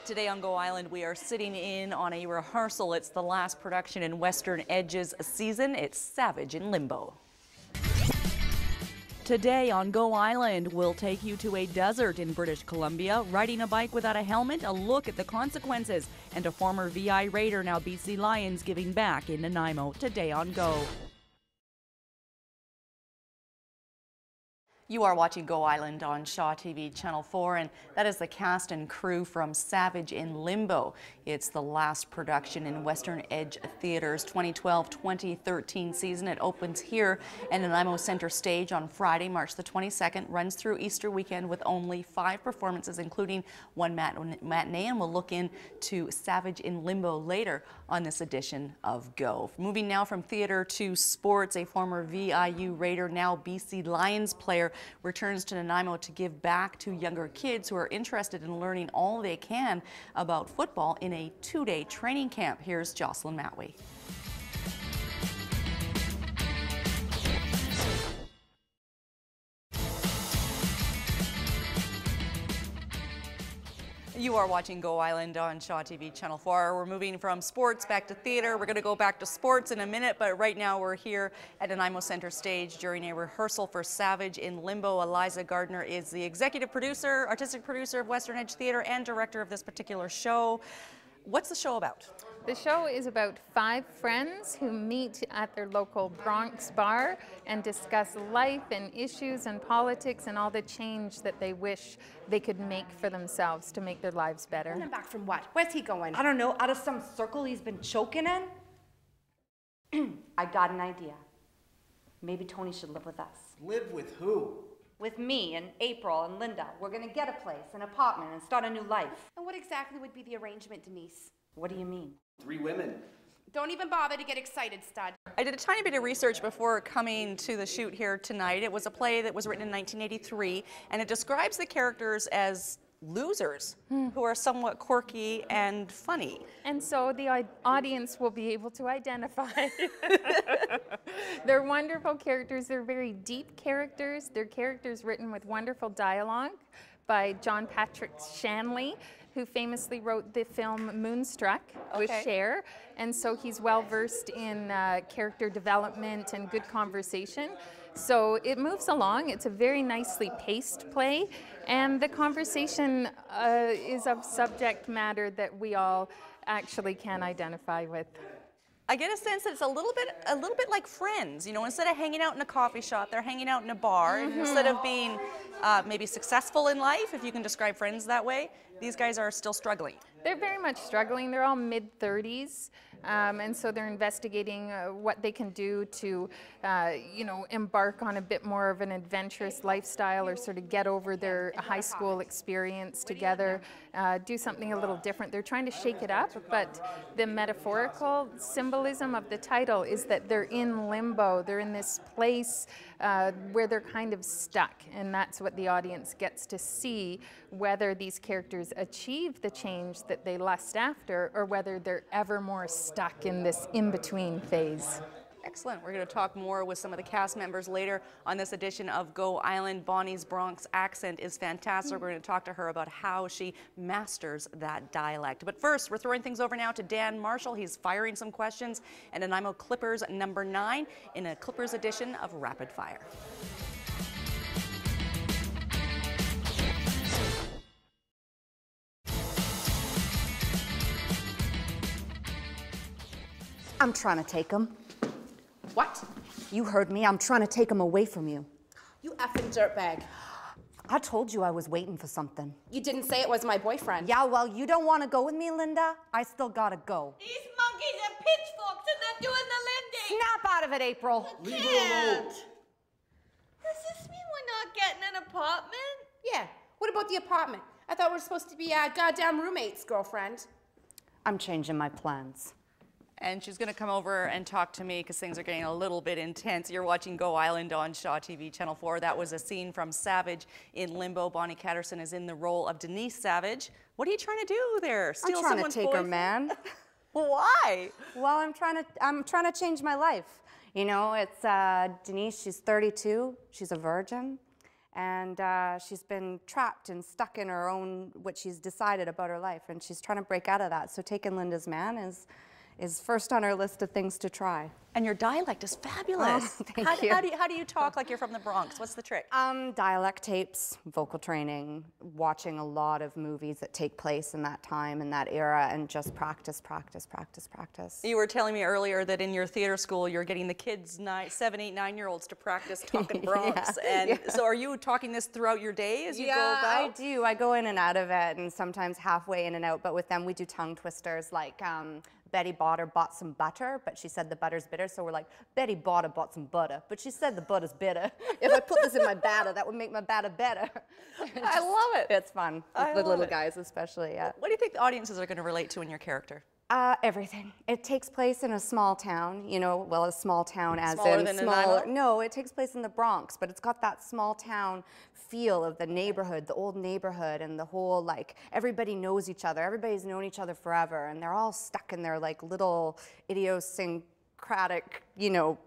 Today on Go Island, we are sitting in on a rehearsal. It's the last production in Western Edge's season. It's Savage in Limbo. Today on Go Island, we'll take you to a desert in British Columbia, riding a bike without a helmet, a look at the consequences, and a former VI Raider, now BC Lions, giving back in Nanaimo. Today on Go. You are watching Go Island on Shaw TV Channel 4, and that is the cast and crew from Savage in Limbo. It's the last production in Western Edge Theatre's 2012-2013 season. It opens here at Nanaimo Center Stage on Friday, March the 22nd, runs through Easter weekend with only 5 performances, including one matinee, and we'll look into Savage in Limbo later on this edition of Go. Moving now from theater to sports, a former VIU Raider, now BC Lions player, returns to Nanaimo to give back to younger kids who are interested in learning all they can about football in a 2-day training camp. Here's Jocelyn Matway. You are watching Go Island on Shaw TV Channel 4. We're moving from sports back to theater. We're going to go back to sports in a minute, but right now we're here at Nanaimo Center Stage during a rehearsal for Savage in Limbo. Eliza Gardiner is the executive producer, artistic producer of Western Edge Theatre and director of this particular show. What's the show about? The show is about 5 friends who meet at their local Bronx bar and discuss life and issues and politics and all the change that they wish they could make for themselves to make their lives better. And back from what? Where's he going? I don't know, out of some circle he's been choking in? I got an idea. Maybe Tony should live with us. Live with who? With me and April and Linda. We're gonna get a place, an apartment, and start a new life. And what exactly would be the arrangement, Denise? What do you mean? 3 women. Don't even bother to get excited, stud. I did a tiny bit of research before coming to the shoot here tonight. It was a play that was written in 1983, and it describes the characters as losers who are somewhat quirky and funny. And so the audience will be able to identify. They're wonderful characters. They're very deep characters. They're characters written with wonderful dialogue by John Patrick Shanley, who famously wrote the film Moonstruck with Cher, and so he's well versed in character development and good conversation. So it moves along. It's a very nicely paced play, and the conversation is of subject matter that we all actually can identify with. I get a sense that it's a little bit like Friends. You know, instead of hanging out in a coffee shop, they're hanging out in a bar. And instead of being maybe successful in life, if you can describe Friends that way, these guys are still struggling. They're very much struggling. They're all mid-30s, and so they're investigating what they can do to, you know, embark on a bit more of an adventurous lifestyle, or sort of get over their high school experience together, do something a little different. They're trying to shake it up, but the metaphorical symbolism of the title is that they're in limbo. They're in this place where they're kind of stuck, and that's what the audience gets to see, whether these characters achieve the change that they lust after, or whether they're ever more stuck in this in-between phase. Excellent. We're going to talk more with some of the cast members later on this edition of Go Island. Bonnie's Bronx accent is fantastic. We're going to talk to her about how she masters that dialect. But first, we're throwing things over now to Dan Marshall. He's firing some questions at Nanaimo Clippers number 9 in a Clippers edition of Rapid Fire. I'm trying to take him. What? You heard me. I'm trying to take him away from you. You effing dirtbag. I told you I was waiting for something. You didn't say it was my boyfriend. Yeah, well, you don't want to go with me, Linda? I still gotta go. These monkeys and pitchforks and they're doing the lending. Snap out of it, April. Leave her alone. Does this mean we're not getting an apartment? Yeah. What about the apartment? I thought we were supposed to be goddamn roommates, girlfriend. I'm changing my plans. And she's going to come over and talk to me because things are getting a little bit intense. You're watching Go Island on Shaw TV Channel 4. That was a scene from Savage in Limbo. Bonnie Catterson is in the role of Denise Savage. What are you trying to do there? Steal someone's I'm trying to take her, man. Why? Well, I'm trying to change my life. You know, it's Denise, she's 32, she's a virgin, And she's been trapped and stuck in her own, what she's decided about her life, and she's trying to break out of that. So Taking Linda's Man is first on our list of things to try. And your dialect is fabulous. Thank you. How do you talk like you're from the Bronx? What's the trick? Dialect tapes, vocal training, watching a lot of movies that take place in that time, in that era, and just practice, practice, practice, practice. You were telling me earlier that in your theater school, you're getting the kids, 7, 8, 9-year-olds to practice talking Bronx. So are you talking this throughout your day as you go about? Yeah, I do. I go in and out of it, and sometimes halfway in and out, but with them we do tongue twisters like Betty bought some butter, but she said the butter's bitter, so we're like, Betty bought some butter, but she said the butter's bitter. If I put this in my batter, that would make my batter better. I love it. It's fun, with the little guys especially, yeah. What do you think the audiences are going to relate to in your character? Everything. It takes place in a small town, you know, well, a small town as Smaller in than small. Nanaimo? No, it takes place in the Bronx, but it's got that small town feel of the neighborhood, the old neighborhood, and the whole, like, everybody knows each other. Everybody's known each other forever, and they're all stuck in their, like, little idiosyncratic, you know,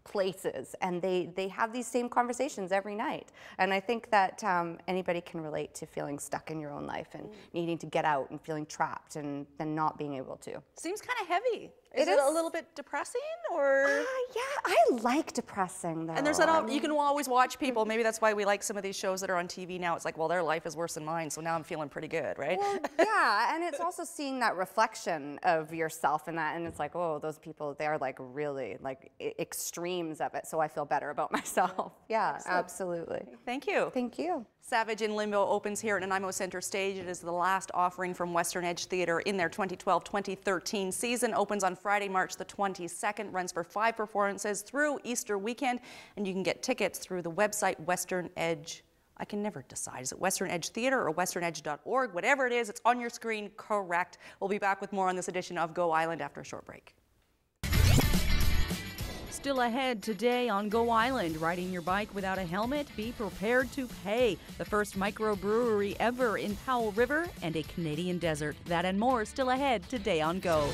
places, and they have these same conversations every night. And I think that anybody can relate to feeling stuck in your own life and needing to get out and feeling trapped and then not being able to. Seems kind of heavy. Is It it a is. little bit depressing, or? Yeah, I like depressing though. And there's that, you can always watch people, maybe that's why we like some of these shows that are on TV now. It's like, well, their life is worse than mine, so now I'm feeling pretty good, right? Well, yeah, and it's also seeing that reflection of yourself in that, and it's like, oh, those people, they're like really like extremes of it, so I feel better about myself. Yeah, absolutely. Thank you. Thank you. Savage in Limbo opens here at Nanaimo Center Stage. It is the last offering from Western Edge Theatre in their 2012-2013 season. Opens on Friday, March the 22nd, runs for 5 performances through Easter weekend, and you can get tickets through the website Western Edge. I can never decide. Is it Western Edge Theatre or westernedge.org? Whatever it is, it's on your screen, correct. We'll be back with more on this edition of Go Island after a short break. Still ahead today on Go Island. Riding your bike without a helmet? Be prepared to pay. The first microbrewery ever in Powell River and a Canadian desert. That and more still ahead today on Go.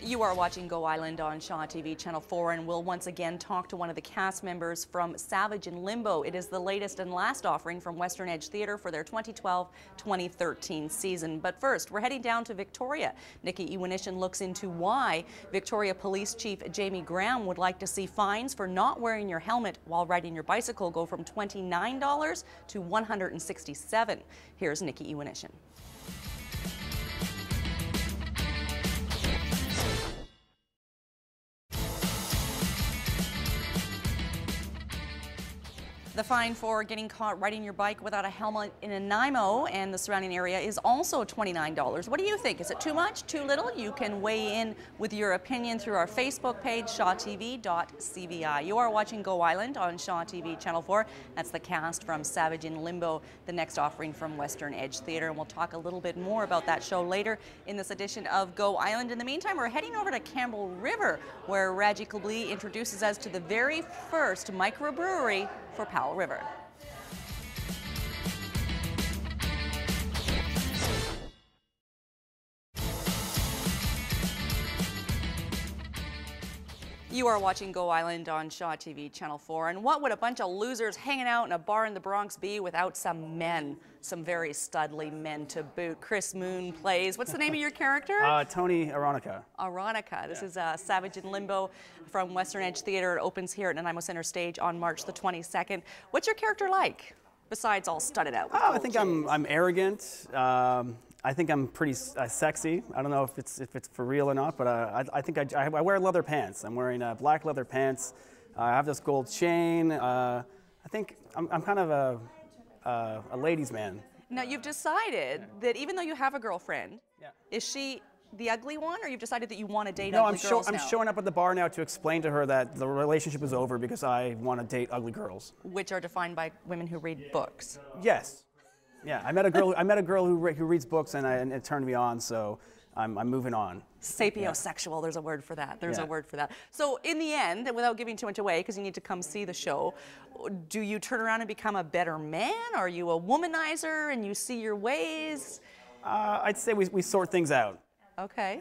You are watching Go Island on Shaw TV Channel 4, and we'll once again talk to one of the cast members from Savage in Limbo. It is the latest and last offering from Western Edge Theatre for their 2012-2013 season. But first, we're heading down to Victoria. Nikki Iwanishin looks into why Victoria Police Chief Jamie Graham would like to see fines for not wearing your helmet while riding your bicycle go from $29 to $167. Here's Nikki Iwanishin. The fine for getting caught riding your bike without a helmet in Nanaimo and the surrounding area is also $29. What do you think? Is it too much, too little? You can weigh in with your opinion through our Facebook page, shawtv.cvi. You are watching Go Island on Shaw TV Channel 4. That's the cast from Savage in Limbo, the next offering from Western Edge Theatre. And we'll talk a little bit more about that show later in this edition of Go Island. In the meantime, we're heading over to Campbell River, where Raji Kubli introduces us to the very first microbrewery for Powell River. You are watching Go Island on Shaw TV Channel 4, and what would a bunch of losers hanging out in a bar in the Bronx be without some men, some very studly men to boot? Chris Moon plays, what's the name of your character? Tony Aronica. Aronica. This is Savage in Limbo from Western Edge Theatre. It opens here at Nanaimo Center Stage on March the 22nd. What's your character like, besides all studded out? I think I'm arrogant. I think I'm pretty sexy. I don't know if it's for real or not, but I think I wear leather pants. I'm wearing black leather pants. I have this gold chain. I think I'm kind of a ladies' man. Now you've decided that even though you have a girlfriend, is she the ugly one, or you've decided that you want to date ugly girls now? I'm showing up at the bar now to explain to her that the relationship is over because I want to date ugly girls. Which are defined by women who read books. Yes. Yeah, I met a girl who reads books, and it turned me on, so I'm moving on. Sapiosexual, there's a word for that. There's a word for that. So in the end, without giving too much away, because you need to come see the show, do you turn around and become a better man? Are you a womanizer and you see your ways? I'd say we sort things out. Okay.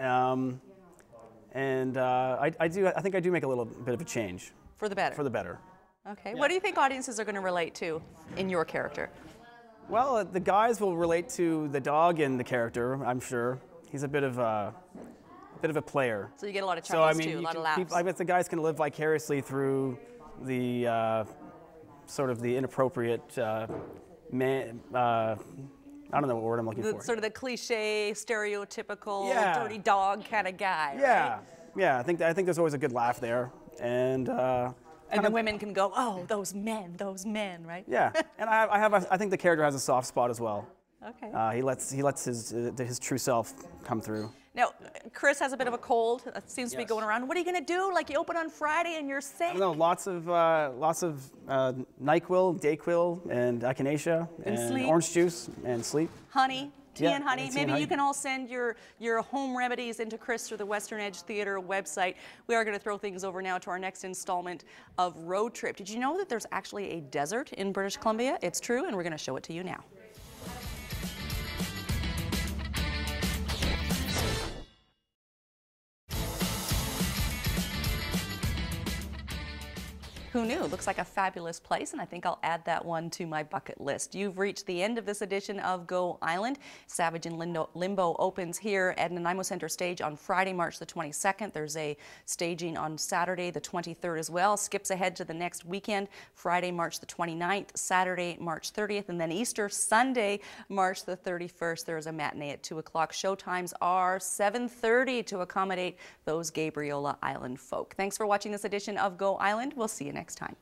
and I think I do make a little bit of a change. For the better. For the better. Okay. What do you think audiences are going to relate to in your character? Well, the guys will relate to the dog in the character, I'm sure. He's a bit of a player. So you get a lot of So chuckles I mean, too, a lot of laughs. I bet the guys can live vicariously through the sort of the inappropriate man. I don't know what word I'm looking for. Sort of the cliche, stereotypical, Yeah. dirty dog kind of guy. Yeah, Right? yeah. I think there's always a good laugh there, and the women can go, oh, those men, right? yeah. And I think the character has a soft spot as well. Okay. He lets his true self come through. Now, Chris has a bit of a cold that seems to be going around. What are you going to do? Like, you open on Friday and you're sick? I don't know, lots of NyQuil, Dayquil, and echinacea, and sleep. orange juice, and sleep. Honey, tea Yeah, and honey. tea and Maybe honey. you can all send your home remedies into Chris through the Western Edge Theatre website. We are going to throw things over now to our next installment of Road Trip. Did you know that there's actually a desert in British Columbia? It's true, and we're going to show it to you now. Who knew? Looks like a fabulous place, and I think I'll add that one to my bucket list. You've reached the end of this edition of Go Island. Savage in Limbo opens here at Nanaimo Center Stage on Friday, March the 22nd. There's a staging on Saturday, the 23rd as well. Skips ahead to the next weekend, Friday, March the 29th, Saturday, March 30th, and then Easter Sunday, March the 31st. There's a matinee at 2 o'clock. Showtimes are 7:30 to accommodate those Gabriola Island folk. Thanks for watching this edition of Go Island. We'll see you next time.